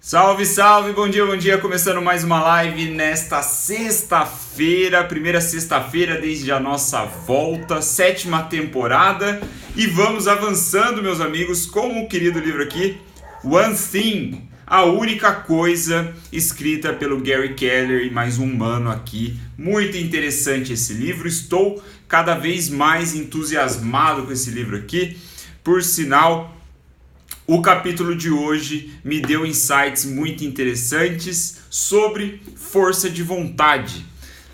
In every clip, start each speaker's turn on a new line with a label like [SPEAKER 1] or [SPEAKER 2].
[SPEAKER 1] Salve, salve, bom dia, começando mais uma live nesta sexta-feira, primeira sexta-feira desde a nossa volta, 7ª temporada, e vamos avançando, meus amigos, com o querido livro aqui, One Thing, a única coisa, escrita pelo Gary Keller e mais um mano aqui. Muito interessante esse livro, estou cada vez mais entusiasmado com esse livro aqui, por sinal. O capítulo de hoje me deu insights muito interessantes sobre força de vontade.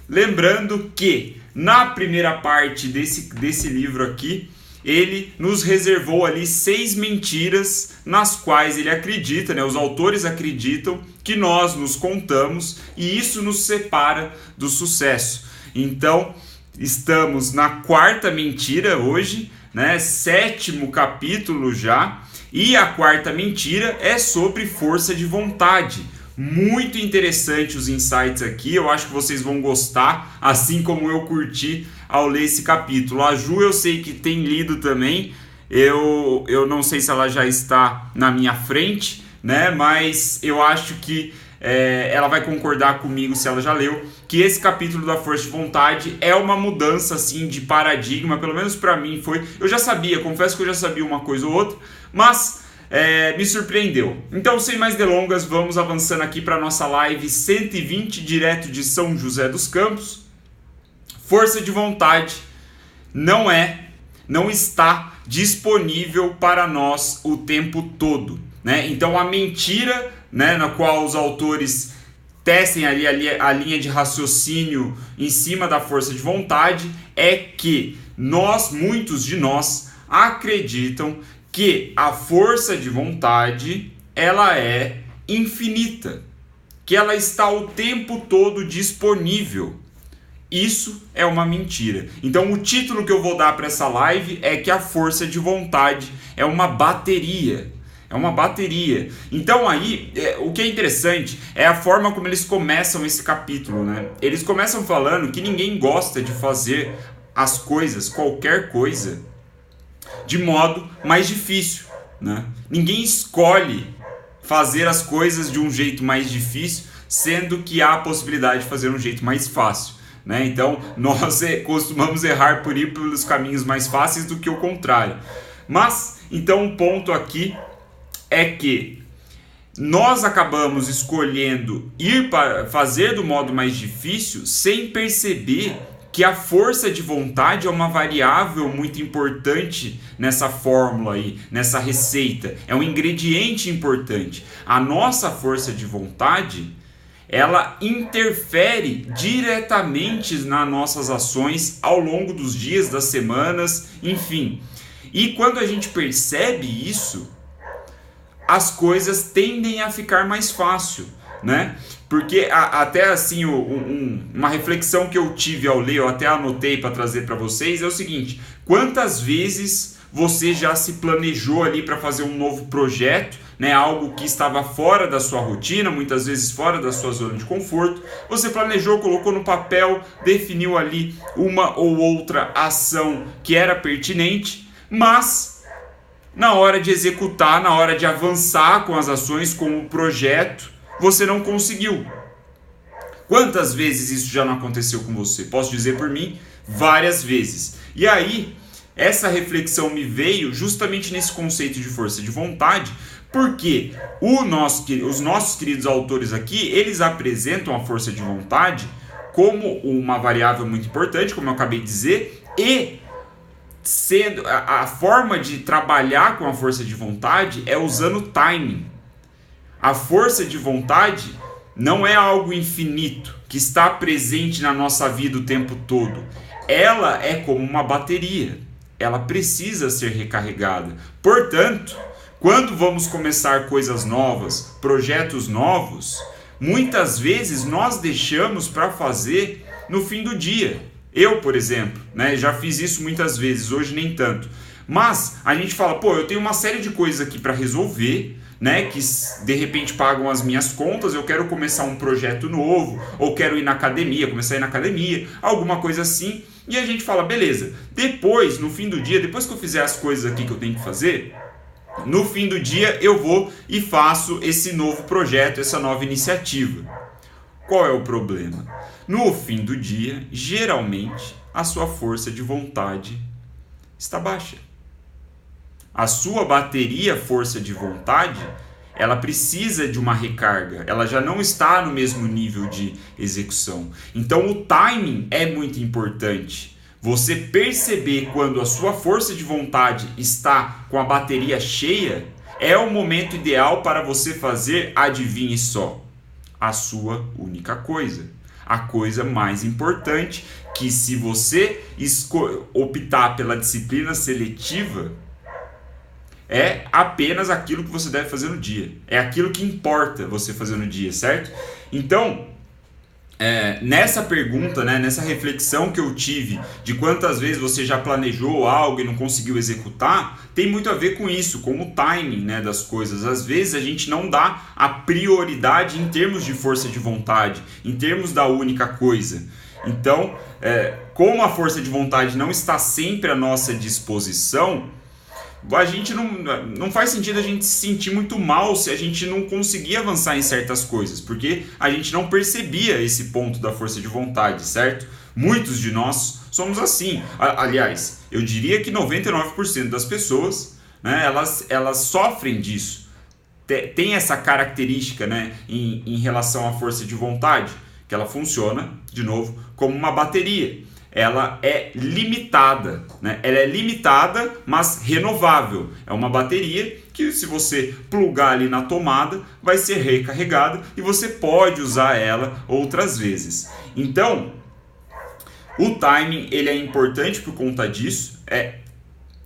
[SPEAKER 1] Lembrando que na primeira parte desse livro aqui, ele nos reservou ali 6 mentiras nas quais ele acredita, os autores acreditam que nós nos contamos e isso nos separa do sucesso. Então, estamos na 4ª mentira hoje, 7º capítulo já. E a 4ª mentira é sobre força de vontade. Muito interessante os insights aqui, eu acho que vocês vão gostar, assim como eu curti ao ler esse capítulo. A Ju eu sei que tem lido também, eu não sei se ela já está na minha frente, mas eu acho que ela vai concordar comigo se ela já leu, que esse capítulo da força de vontade é uma mudança assim, de paradigma, pelo menos para mim foi. Eu já sabia, confesso que eu já sabia uma coisa ou outra, mas me surpreendeu. Então, sem mais delongas, vamos avançando aqui para a nossa live 120, direto de São José dos Campos. Força de vontade não está disponível para nós o tempo todo, Então, a mentira, na qual os autores testem ali a linha de raciocínio em cima da força de vontade, é que muitos de nós acreditam que a força de vontade ela é infinita, que ela está o tempo todo disponível. Isso é uma mentira. Então o título que eu vou dar para essa live é que a força de vontade é uma bateria. É uma bateria. Então aí, o que é interessante é a forma como eles começam esse capítulo, Eles começam falando que ninguém gosta de fazer as coisas, qualquer coisa, de modo mais difícil, Ninguém escolhe fazer as coisas de um jeito mais difícil, sendo que há a possibilidade de fazer um jeito mais fácil, Então, nós costumamos errar por ir pelos caminhos mais fáceis do que o contrário. Mas, então, o ponto aqui é que nós acabamos escolhendo ir para fazer do modo mais difícil sem perceber que a força de vontade é uma variável muito importante nessa fórmula aí, nessa receita. É um ingrediente importante. A nossa força de vontade, ela interfere diretamente nas nossas ações ao longo dos dias, das semanas, enfim. E quando a gente percebe isso, as coisas tendem a ficar mais fácil, Porque até assim, uma reflexão que eu tive ao ler, eu até anotei para trazer para vocês, é o seguinte: quantas vezes você já se planejou ali para fazer um novo projeto, algo que estava fora da sua rotina, muitas vezes fora da sua zona de conforto, você planejou, colocou no papel, definiu ali uma ou outra ação que era pertinente, mas na hora de executar, na hora de avançar com as ações, com o projeto, você não conseguiu. Quantas vezes isso já não aconteceu com você? Posso dizer por mim, várias vezes. E aí, essa reflexão me veio justamente nesse conceito de força de vontade, porque os nossos queridos autores aqui, eles apresentam a força de vontade como uma variável muito importante, como eu acabei de dizer, e sendo a forma de trabalhar com a força de vontade é usando timing. A força de vontade não é algo infinito que está presente na nossa vida o tempo todo. Ela é como uma bateria. Ela precisa ser recarregada. Portanto, quando vamos começar coisas novas, projetos novos, muitas vezes nós deixamos para fazer no fim do dia. Eu, por exemplo, já fiz isso muitas vezes, hoje nem tanto. Mas a gente fala, eu tenho uma série de coisas aqui para resolver, que de repente pagam as minhas contas, eu quero começar um projeto novo, ou quero ir na academia, começar a ir na academia, alguma coisa assim. E a gente fala, beleza, depois, no fim do dia, depois que eu fizer as coisas aqui que eu tenho que fazer, no fim do dia eu vou e faço esse novo projeto, essa nova iniciativa. Qual é o problema? No fim do dia, geralmente, a sua força de vontade está baixa. A sua bateria força de vontade, ela precisa de uma recarga, ela já não está no mesmo nível de execução. Então o timing é muito importante. Você perceber quando a sua força de vontade está com a bateria cheia é o momento ideal para você fazer, adivinhe só, a sua única coisa. A coisa mais importante, que se você optar pela disciplina seletiva, é apenas aquilo que você deve fazer no dia. É aquilo que importa você fazer no dia, certo? Então, nessa pergunta, né, nessa reflexão que eu tive de quantas vezes você já planejou algo e não conseguiu executar, tem muito a ver com isso, com o timing, né, das coisas. Às vezes a gente não dá a prioridade em termos de força de vontade, em termos da única coisa. Então, como a força de vontade não está sempre à nossa disposição, a gente não faz sentido a gente se sentir muito mal se a gente não conseguir avançar em certas coisas, porque a gente não percebia esse ponto da força de vontade, certo? Muitos de nós somos assim. Aliás, eu diria que 99% das pessoas, né, elas sofrem disso. Tem essa característica, né, em relação à força de vontade, que ela funciona, de novo, como uma bateria. Ela é limitada, né? Ela é limitada, mas renovável. É uma bateria que, se você plugar ali na tomada, vai ser recarregada e você pode usar ela outras vezes. Então, o timing ele é importante por conta disso. É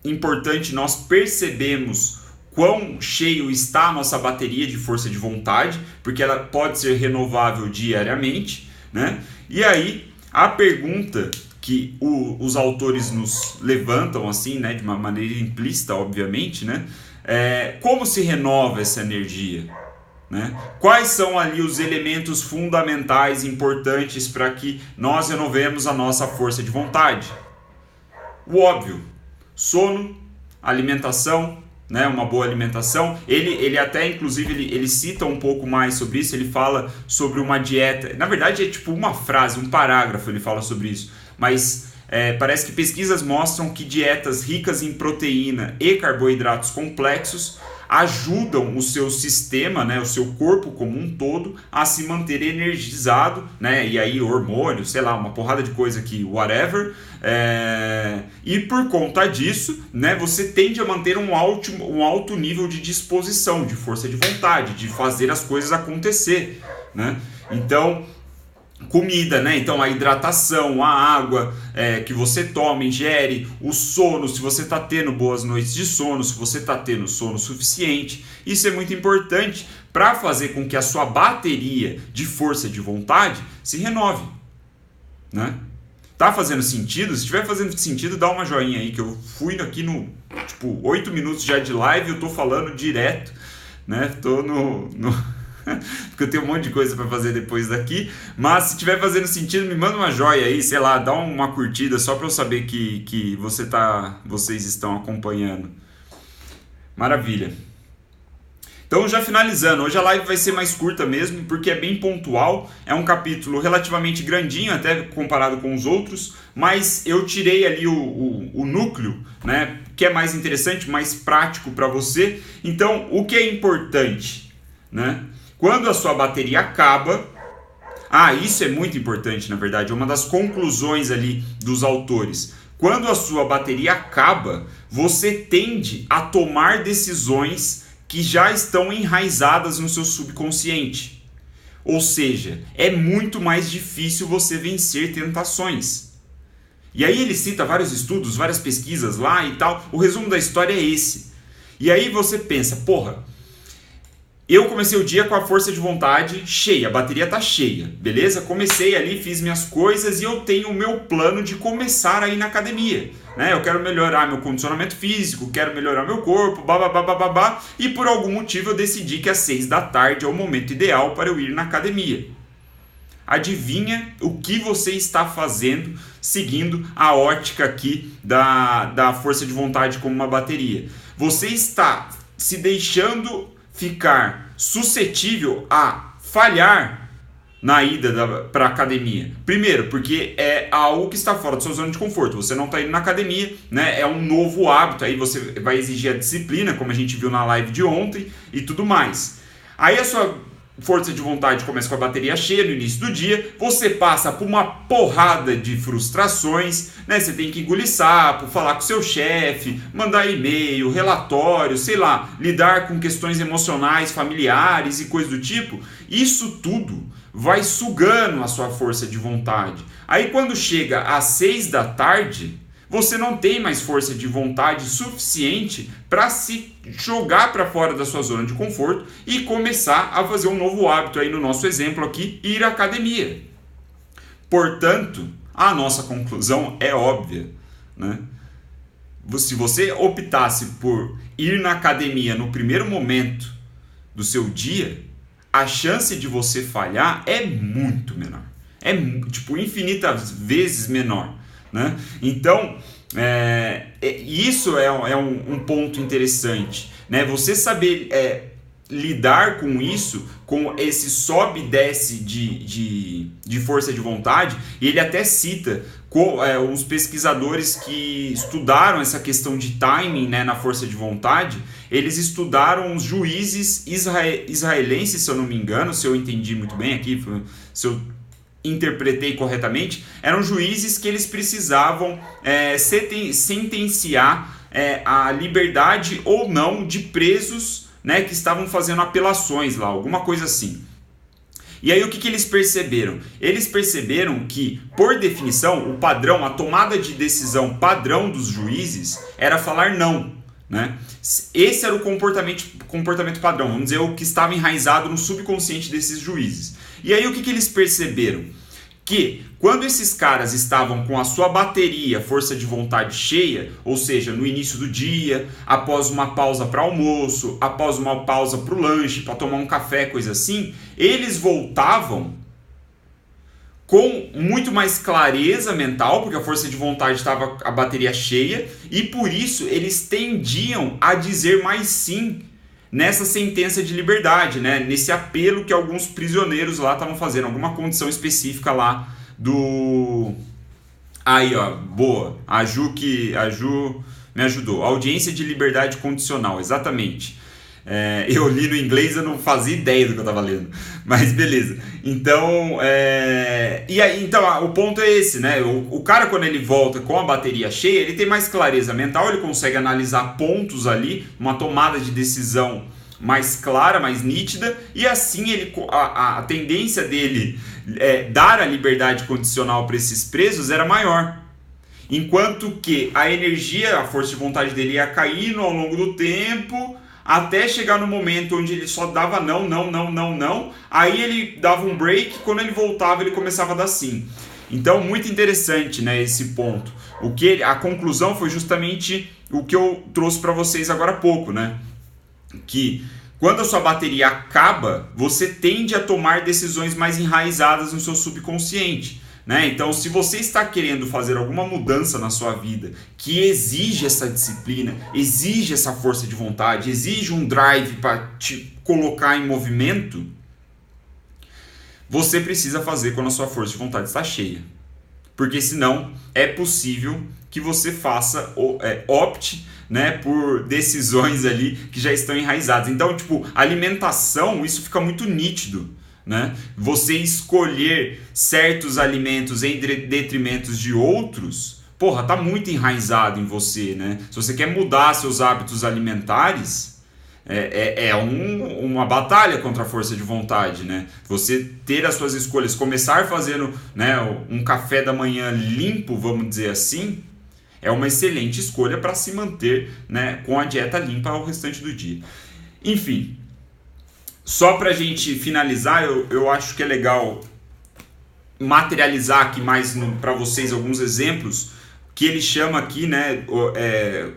[SPEAKER 1] importante nós percebermos quão cheio está a nossa bateria de força de vontade, porque ela pode ser renovável diariamente, né? E aí, a pergunta que os autores nos levantam assim, né, de uma maneira implícita, obviamente, né, como se renova essa energia, né? Quais são ali os elementos fundamentais importantes para que nós renovemos a nossa força de vontade? O óbvio: sono, alimentação, né, uma boa alimentação. Ele até, inclusive, ele cita um pouco mais sobre isso. Ele fala sobre uma dieta, na verdade é tipo uma frase, um parágrafo ele fala sobre isso, mas parece que pesquisas mostram que dietas ricas em proteína e carboidratos complexos ajudam o seu sistema, né, o seu corpo como um todo a se manter energizado, né, e aí hormônios, sei lá, uma porrada de coisa aqui, whatever, e por conta disso, né, você tende a manter um alto nível de disposição, de força de vontade, de fazer as coisas acontecer, né? Então, comida, né? Então a hidratação, a água que você toma, ingere, o sono, se você está tendo boas noites de sono, se você está tendo sono suficiente, isso é muito importante para fazer com que a sua bateria de força de vontade se renove, né? Tá fazendo sentido? Se estiver fazendo sentido, dá uma joinha aí, que eu fui aqui no 8 minutos já de live, eu tô falando direto, né? Tô porque eu tenho um monte de coisa para fazer depois daqui, mas se estiver fazendo sentido, me manda uma joia aí, sei lá, dá uma curtida só para eu saber que vocês estão acompanhando. Maravilha. Então, já finalizando, hoje a live vai ser mais curta mesmo, porque é bem pontual, é um capítulo relativamente grandinho, até comparado com os outros, mas eu tirei ali o núcleo, né, que é mais interessante, mais prático para você. Então, o que é importante, né? Quando a sua bateria acaba, isso é muito importante, na verdade, é uma das conclusões ali dos autores. Quando a sua bateria acaba, você tende a tomar decisões que já estão enraizadas no seu subconsciente. Ou seja, é muito mais difícil você vencer tentações. E aí ele cita vários estudos, várias pesquisas lá e tal. O resumo da história é esse. E aí você pensa, eu comecei o dia com a força de vontade cheia, a bateria tá cheia, beleza? Comecei ali, fiz minhas coisas e eu tenho o meu plano de começar a ir na academia, né? Eu quero melhorar meu condicionamento físico, quero melhorar meu corpo, e por algum motivo eu decidi que às 6 da tarde é o momento ideal para eu ir na academia. Adivinha o que você está fazendo seguindo a ótica aqui da força de vontade como uma bateria? Você está se deixando ficar suscetível a falhar na ida para a academia. Primeiro, porque é algo que está fora da sua zona de conforto. Você não está indo na academia, né? É um novo hábito, aí você vai exigir a disciplina, como a gente viu na live de ontem e tudo mais. Aí a sua força de vontade começa com a bateria cheia no início do dia, você passa por uma porrada de frustrações, né? Você tem que engolir sapo, falar com seu chefe, mandar e-mail, relatório, sei lá, lidar com questões emocionais, familiares e coisas do tipo. Isso tudo vai sugando a sua força de vontade. Aí quando chega às 6 da tarde, você não tem mais força de vontade suficiente para se jogar para fora da sua zona de conforto e começar a fazer um novo hábito, aí no nosso exemplo aqui, ir à academia. Portanto, a nossa conclusão é óbvia, né? Se você optasse por ir na academia no primeiro momento do seu dia, a chance de você falhar é muito menor. É tipo infinitas vezes menor, né? Então, isso é um ponto interessante, né? Você saber lidar com isso, com esse sobe e desce de força de vontade, e ele até cita uns pesquisadores que estudaram essa questão de timing, né, na força de vontade. Eles estudaram os juízes israelenses, se eu não me engano, se eu entendi muito bem aqui, se eu interpretei corretamente, eram juízes que eles precisavam sentenciar a liberdade ou não de presos, né, que estavam fazendo apelações lá, alguma coisa assim. E aí o que eles perceberam? Eles perceberam que, por definição, o padrão, a tomada de decisão padrão dos juízes era falar não, né? Esse era o comportamento padrão, vamos dizer, o que estava enraizado no subconsciente desses juízes. E aí o que eles perceberam? Que quando esses caras estavam com a sua bateria, força de vontade cheia, ou seja, no início do dia, após uma pausa para almoço, após uma pausa para o lanche, para tomar um café, coisa assim, eles voltavam com muito mais clareza mental, porque a força de vontade estava a bateria cheia, e por isso eles tendiam a dizer mais sim nessa sentença de liberdade, né? Nesse apelo que alguns prisioneiros lá estavam fazendo, alguma condição específica lá do... Aí, ó, boa, a Ju me ajudou. Audiência de liberdade condicional, exatamente. Eu li no inglês, eu não fazia ideia do que eu estava lendo, mas beleza. Então, e aí, então o ponto é esse, né? O cara, quando ele volta com a bateria cheia, ele tem mais clareza mental, ele consegue analisar pontos ali, uma tomada de decisão mais clara, mais nítida, e assim a tendência dele dar a liberdade condicional para esses presos era maior. Enquanto que a energia, a força de vontade dele ia caindo ao longo do tempo, até chegar no momento onde ele só dava não, aí ele dava um break, quando ele voltava ele começava a dar sim. Então, muito interessante, né, esse ponto. A conclusão foi justamente o que eu trouxe para vocês agora há pouco, né? Que quando a sua bateria acaba, você tende a tomar decisões mais enraizadas no seu subconsciente, né? Então, se você está querendo fazer alguma mudança na sua vida que exige essa disciplina, exige essa força de vontade, exige um drive para te colocar em movimento, você precisa fazer quando a sua força de vontade está cheia. Porque senão é possível que você opte, né, por decisões ali que já estão enraizadas. Então, tipo, alimentação, isso fica muito nítido, né? Você escolher certos alimentos em detrimento de outros, porra, tá muito enraizado em você, né? Se você quer mudar seus hábitos alimentares, uma batalha contra a força de vontade, né? Você ter as suas escolhas, começar fazendo, né, um café da manhã limpo, vamos dizer assim, é uma excelente escolha para se manter, né, com a dieta limpa ao restante do dia. Enfim, só para a gente finalizar, eu acho que é legal materializar aqui mais para vocês alguns exemplos que ele chama aqui, né,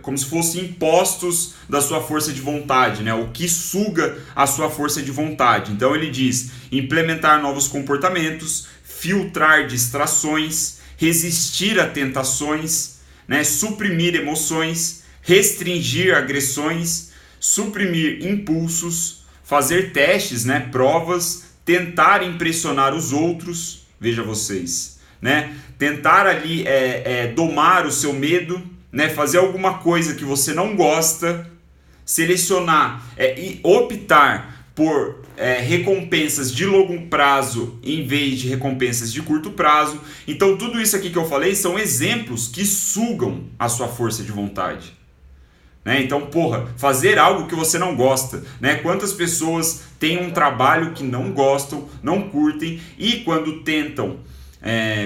[SPEAKER 1] como se fossem impostos da sua força de vontade, né, o que suga a sua força de vontade. Então ele diz: implementar novos comportamentos, filtrar distrações, resistir a tentações, né, suprimir emoções, restringir agressões, suprimir impulsos, fazer testes, né, provas, tentar impressionar os outros, veja vocês, né, tentar ali domar o seu medo, né, fazer alguma coisa que você não gosta, selecionar e optar por recompensas de longo prazo em vez de recompensas de curto prazo. Então tudo isso aqui que eu falei são exemplos que sugam a sua força de vontade. Né? Então, fazer algo que você não gosta. Né? Quantas pessoas têm um trabalho que não gostam, não curtem, e quando tentam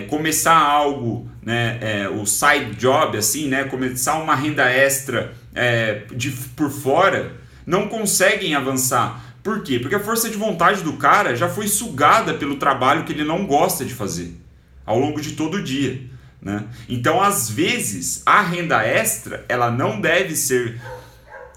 [SPEAKER 1] começar algo, né, o side job, assim, né, começar uma renda extra por fora, não conseguem avançar. Por quê? Porque a força de vontade do cara já foi sugada pelo trabalho que ele não gosta de fazer ao longo de todo o dia. Né? Então, às vezes, a renda extra ela não deve ser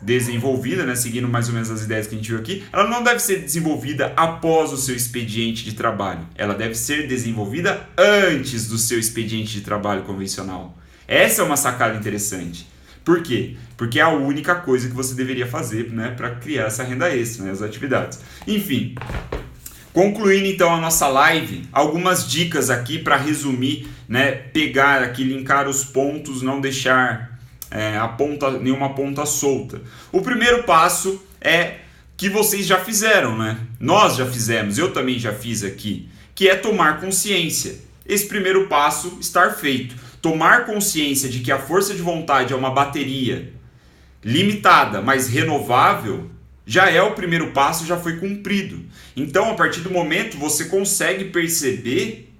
[SPEAKER 1] desenvolvida, né, seguindo mais ou menos as ideias que a gente viu aqui, ela não deve ser desenvolvida após o seu expediente de trabalho. Ela deve ser desenvolvida antes do seu expediente de trabalho convencional. Essa é uma sacada interessante. Por quê? Porque é a única coisa que você deveria fazer, né, para criar essa renda extra, né, as atividades. Enfim, concluindo então a nossa live, algumas dicas aqui para resumir, né, pegar aqui, linkar os pontos, não deixar nenhuma ponta solta. O primeiro passo é que vocês já fizeram, né? Nós já fizemos, eu também já fiz aqui, que é tomar consciência. Esse primeiro passo estar feito. Tomar consciência de que a força de vontade é uma bateria limitada, mas renovável, já é o primeiro passo, já foi cumprido. Então, a partir do momento, você consegue perceber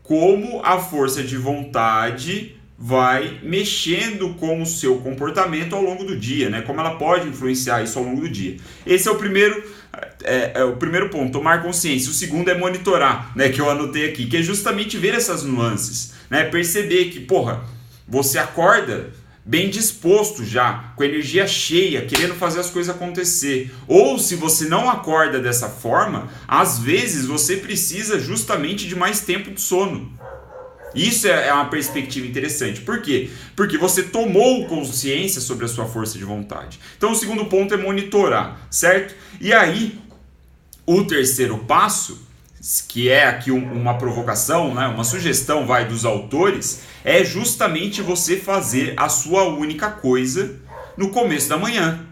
[SPEAKER 1] como a força de vontade vai mexendo com o seu comportamento ao longo do dia, né? Como ela pode influenciar isso ao longo do dia. Esse é o primeiro ponto, tomar consciência. O segundo é monitorar, né? Que eu anotei aqui, que é justamente ver essas nuances, né? Perceber que, você acorda bem disposto já, com a energia cheia, querendo fazer as coisas acontecer. Ou se você não acorda dessa forma, às vezes você precisa justamente de mais tempo de sono. Isso é uma perspectiva interessante. Por quê? Porque você tomou consciência sobre a sua força de vontade. Então o segundo ponto é monitorar, certo? E aí, o terceiro passo, que é aqui uma provocação, né, uma sugestão dos autores, é justamente você fazer a sua única coisa no começo da manhã.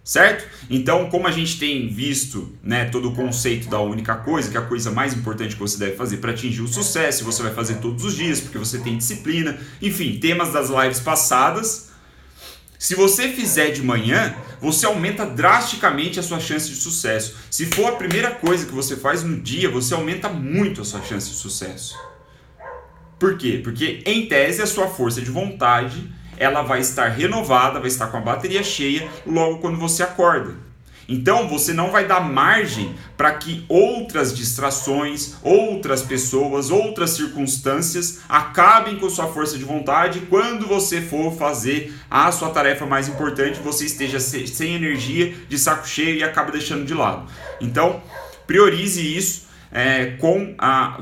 [SPEAKER 1] Certo? Então, como a gente tem visto, né, todo o conceito da única coisa, que é a coisa mais importante que você deve fazer para atingir o sucesso, você vai fazer todos os dias, porque você tem disciplina, enfim, temas das lives passadas. Se você fizer de manhã, você aumenta drasticamente a sua chance de sucesso. Se for a primeira coisa que você faz no dia, você aumenta muito a sua chance de sucesso. Por quê? Porque, em tese, a sua força de vontade ela vai estar renovada, vai estar com a bateria cheia logo quando você acorda. Então você não vai dar margem para que outras distrações, outras pessoas, outras circunstâncias acabem com sua força de vontade. Quando você for fazer a sua tarefa mais importante, você esteja sem energia, de saco cheio e acaba deixando de lado. Então priorize isso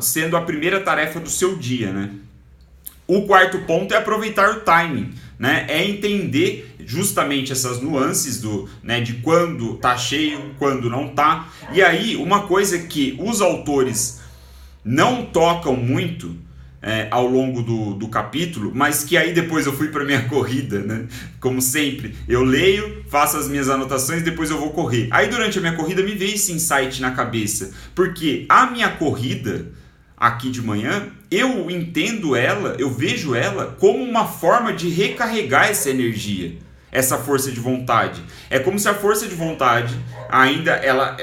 [SPEAKER 1] sendo a primeira tarefa do seu dia, né? O quarto ponto é aproveitar o timing, né? É entender justamente essas nuances de quando tá cheio, quando não tá. E aí, uma coisa que os autores não tocam muito ao longo do capítulo, mas que aí depois eu fui para minha corrida, né? Como sempre, eu leio, faço as minhas anotações, depois eu vou correr. Aí durante a minha corrida me veio esse insight na cabeça, porque a minha corrida aqui de manhã, eu entendo ela, eu vejo ela como uma forma de recarregar essa energia, essa força de vontade. É como se a força de vontade ainda,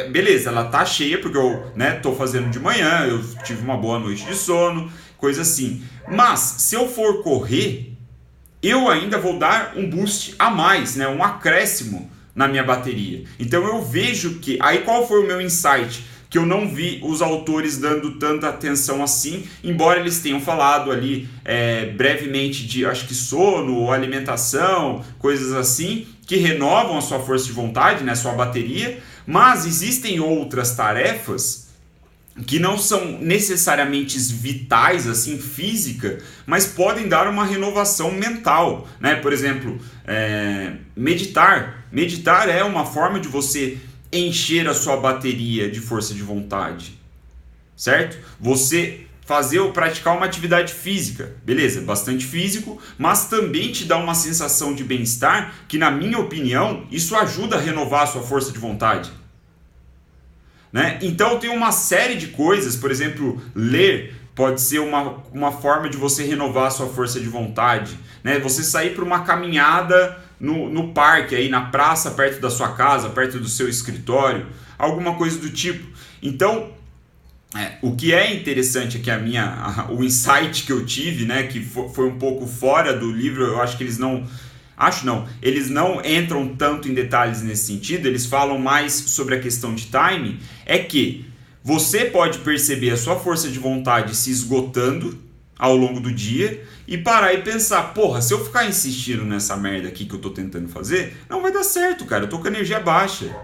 [SPEAKER 1] beleza, ela tá cheia, porque eu tô fazendo de manhã, eu tive uma boa noite de sono, coisa assim. Mas, se eu for correr, eu ainda vou dar um boost a mais, né, um acréscimo na minha bateria. Então eu vejo que, aí qual foi o meu insight? Que eu não vi os autores dando tanta atenção assim, embora eles tenham falado ali brevemente de, acho que sono ou alimentação, coisas assim, que renovam a sua força de vontade, né, a sua bateria, mas existem outras tarefas que não são necessariamente vitais, assim, física, mas podem dar uma renovação mental, né? Por exemplo, meditar. Meditar é uma forma de você encher a sua bateria de força de vontade, certo? Você fazer ou praticar uma atividade física, beleza, bastante físico, mas também te dá uma sensação de bem-estar que, na minha opinião, isso ajuda a renovar a sua força de vontade. Né? Então tem uma série de coisas, por exemplo, ler pode ser uma forma de você renovar a sua força de vontade. Né? Você sair para uma caminhada no parque, aí na praça, perto da sua casa, perto do seu escritório, alguma coisa do tipo. Então, o que é interessante é que o insight que eu tive, né, que foi um pouco fora do livro, eu acho que eles não entram tanto em detalhes nesse sentido, eles falam mais sobre a questão de time, é que você pode perceber a sua força de vontade se esgotando ao longo do dia e parar e pensar, porra, se eu ficar insistindo nessa merda aqui que eu tô tentando fazer, não vai dar certo, cara, eu tô com a energia baixa.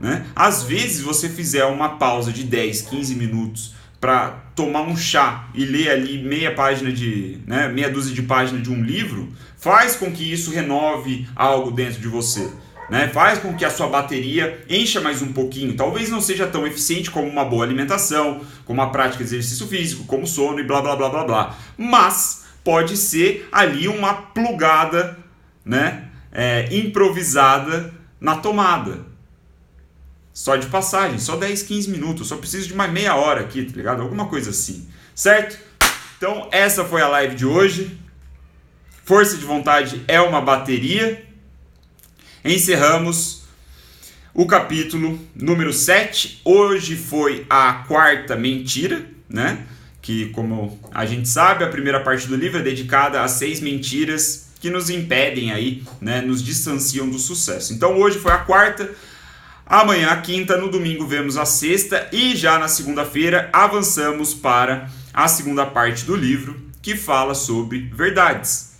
[SPEAKER 1] Né? Às vezes você fizer uma pausa de 10, 15 minutos para tomar um chá e ler ali meia dúzia de páginas de um livro, faz com que isso renove algo dentro de você. Né? Faz com que a sua bateria encha mais um pouquinho. Talvez não seja tão eficiente como uma boa alimentação, como a prática de exercício físico, como sono e blá blá blá blá blá. Mas pode ser ali uma plugada, né? Improvisada na tomada. Só de passagem, só 10, 15 minutos, só preciso de mais meia hora aqui, tá ligado? Alguma coisa assim, certo? Então essa foi a live de hoje. Força de vontade é uma bateria. Encerramos o capítulo número 7. Hoje foi a quarta mentira, né? Que, como a gente sabe, a primeira parte do livro é dedicada a 6 mentiras que nos impedem aí, né? Nos distanciam do sucesso. Então hoje foi a quarta. Amanhã, a quinta, no domingo vemos a sexta e já na segunda-feira avançamos para a segunda parte do livro que fala sobre verdades.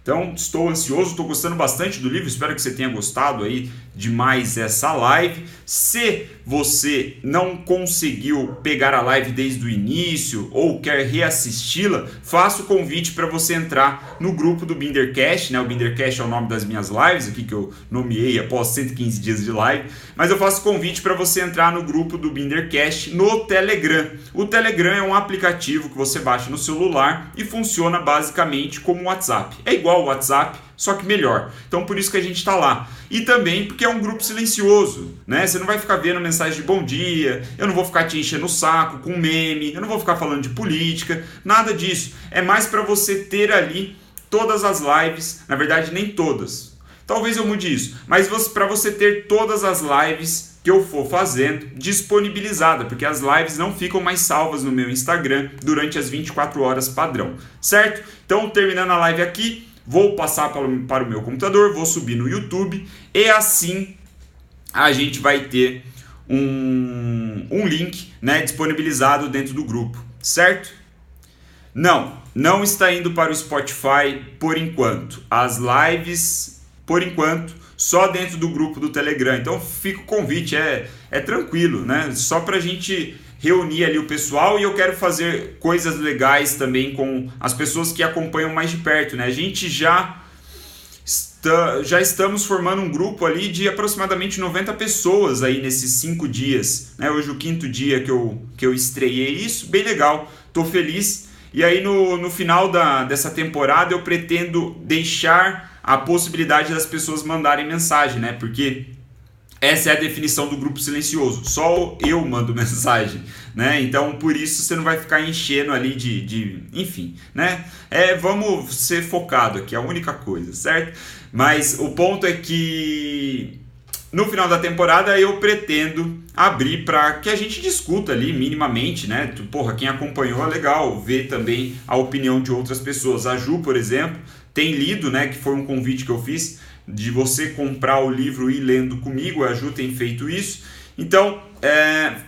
[SPEAKER 1] Então, estou ansioso, estou gostando bastante do livro, espero que você tenha gostado aí demais essa live. Se você não conseguiu pegar a live desde o início ou quer reassisti-la, faço o convite para você entrar no grupo do Bindercast, né? O Bindercast é o nome das minhas lives, aqui que eu nomeei após 115 dias de live, mas eu faço o convite para você entrar no grupo do Bindercast no Telegram. O Telegram é um aplicativo que você baixa no celular e funciona basicamente como o WhatsApp. É igual o WhatsApp, só que melhor. Então por isso que a gente está lá. E também porque é um grupo silencioso, né? Você não vai ficar vendo mensagem de bom dia, eu não vou ficar te enchendo o saco com meme, eu não vou ficar falando de política, nada disso. É mais para você ter ali todas as lives, na verdade nem todas. Talvez eu mude isso, mas para você ter todas as lives que eu for fazendo disponibilizada, porque as lives não ficam mais salvas no meu Instagram durante as 24 horas padrão, certo? Então, terminando a live aqui, vou passar para o meu computador, vou subir no YouTube e assim a gente vai ter um link, né, disponibilizado dentro do grupo, certo? Não está indo para o Spotify por enquanto. As lives, por enquanto, só dentro do grupo do Telegram. Então fica o convite, é tranquilo, né? Só para a gente reunir ali o pessoal e eu quero fazer coisas legais também com as pessoas que acompanham mais de perto, né? A gente já estamos formando um grupo ali de aproximadamente 90 pessoas aí nesses 5 dias, né? Hoje o 5º dia que eu estreiei isso, bem legal, tô feliz. E aí no final dessa temporada eu pretendo deixar a possibilidade das pessoas mandarem mensagem, né? Porque essa é a definição do grupo silencioso. Só eu mando mensagem, né? Então, por isso, você não vai ficar enchendo ali enfim, né? Vamos ser focado aqui, é a única coisa, certo? Mas o ponto é que no final da temporada eu pretendo abrir para que a gente discuta ali minimamente, né? Porra, quem acompanhou é legal ver também a opinião de outras pessoas. A Ju, por exemplo, tem lido, né? Que foi um convite que eu fiz de você comprar o livro e ir lendo comigo. A Ju tem feito isso. Então,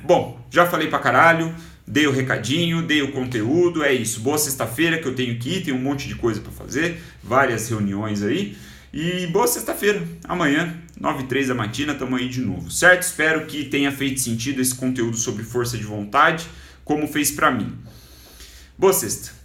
[SPEAKER 1] bom, já falei pra caralho, dei o recadinho, dei o conteúdo, é isso. Boa sexta-feira que eu tenho que ir, tem um monte de coisa para fazer, várias reuniões aí. E boa sexta-feira, amanhã, 9h03 da matina, estamos aí de novo, certo? Espero que tenha feito sentido esse conteúdo sobre força de vontade, como fez para mim. Boa sexta!